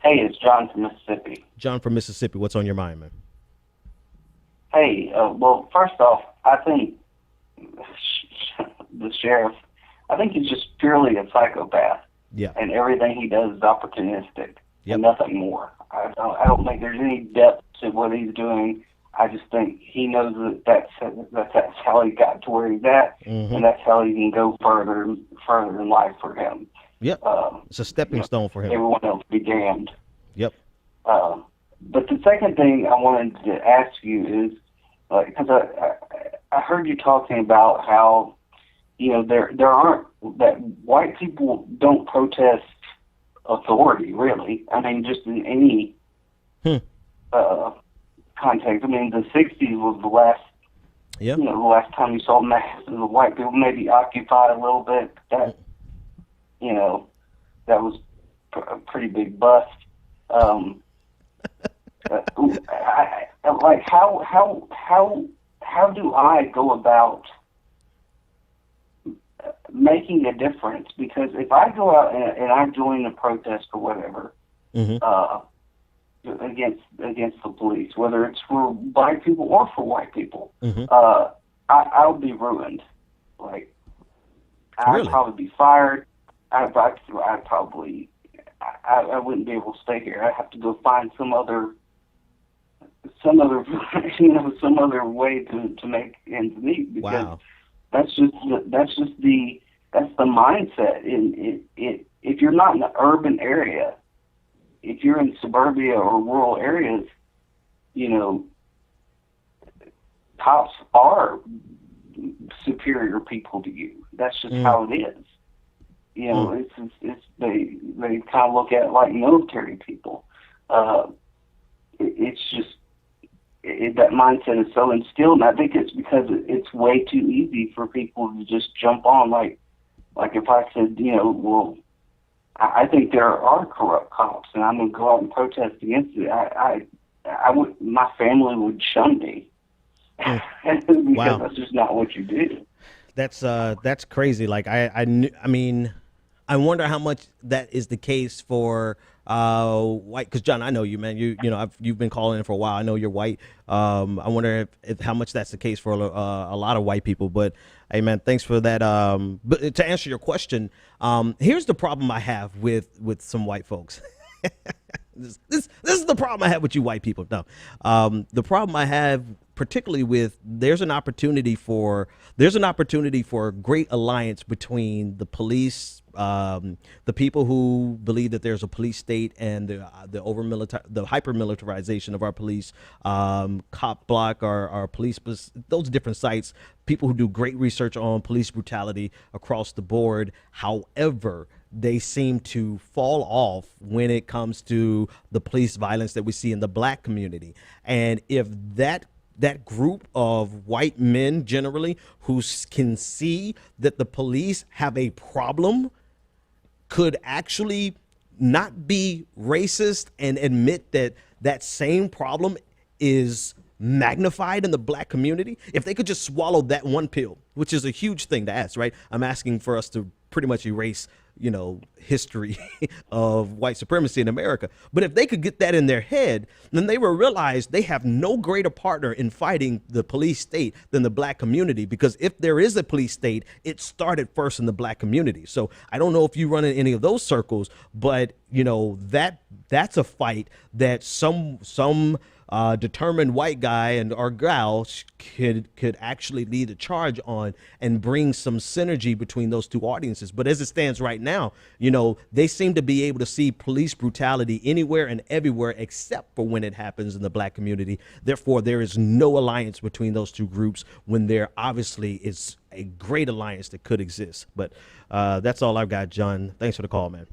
Hey, it's John from Mississippi. John from Mississippi, what's on your mind, man? Hey, well, first off, I think the sheriff, I think he's just purely a psychopath, Yeah. and everything he does is opportunistic Yep. and nothing more. I don't think there's any depth to what he's doing. I just think he knows that's how he got to where he's at, Mm-hmm. and that's how he can go further in life for him. Yep. It's a stepping stone for him. Everyone else be damned. Yep. But the second thing I wanted to ask you is, because I heard you talking about how, there aren't, that white people don't protest authority, really. I mean, just in any context. I mean, the 60s was the last, Yep. the last time you saw masses of white people, maybe Occupy a little bit. That, that was a pretty big bust. Like how do I go about making a difference? Because if I go out and I join a protest or whatever, Mm-hmm. against the police, whether it's for black people or for white people, Mm-hmm. I'll be ruined. Like, Really? I'd probably be fired. I'd probably I wouldn't be able to stay here. I'd have to go find some other some other way to make ends meet, because Wow. that's the mindset. If you're not in an urban area, if you're in suburbia or rural areas, cops are superior people to you. That's just how it is. It's they kind of look at it like military people. It's just that mindset is so instilled, and I think it's because it's way too easy for people to just jump on. Like if I said, well, I think there are corrupt cops, and I'm going to go out and protest against it. I would, my family would shun me because Wow. that's just not what you do. That's crazy. Like I mean, I wonder how much that is the case for white. Because John, I know you, man. You've been calling in for a while. I know you're white. I wonder if how much that's the case for a lot of white people. But hey, man, thanks for that. But to answer your question, here's the problem I have with some white folks. This is the problem I have with you white people. No, the problem I have particularly with there's an opportunity for a great alliance between the police, the people who believe that there's a police state, and the hyper militarization of our police, cop block, our police, those different sites, people who do great research on police brutality across the board. However, they seem to fall off when it comes to the police violence that we see in the black community. And if that group of white men generally who can see that the police have a problem could actually not be racist and admit that that same problem is magnified in the black community, if they could just swallow that one pill, which is a huge thing to ask, right? I'm asking for us to pretty much erase history of white supremacy in America. But if they could get that in their head, then they will realize they have no greater partner in fighting the police state than the black community. Because if there is a police state, it started first in the black community. So I don't know if you run in any of those circles, but that's a fight that some determined white guy and or gal could actually lead a charge on and bring some synergy between those two audiences. But as it stands right now, they seem to be able to see police brutality anywhere and everywhere except for when it happens in the black community. Therefore, there is no alliance between those two groups when there obviously is a great alliance that could exist. But that's all I've got, John. Thanks for the call, man.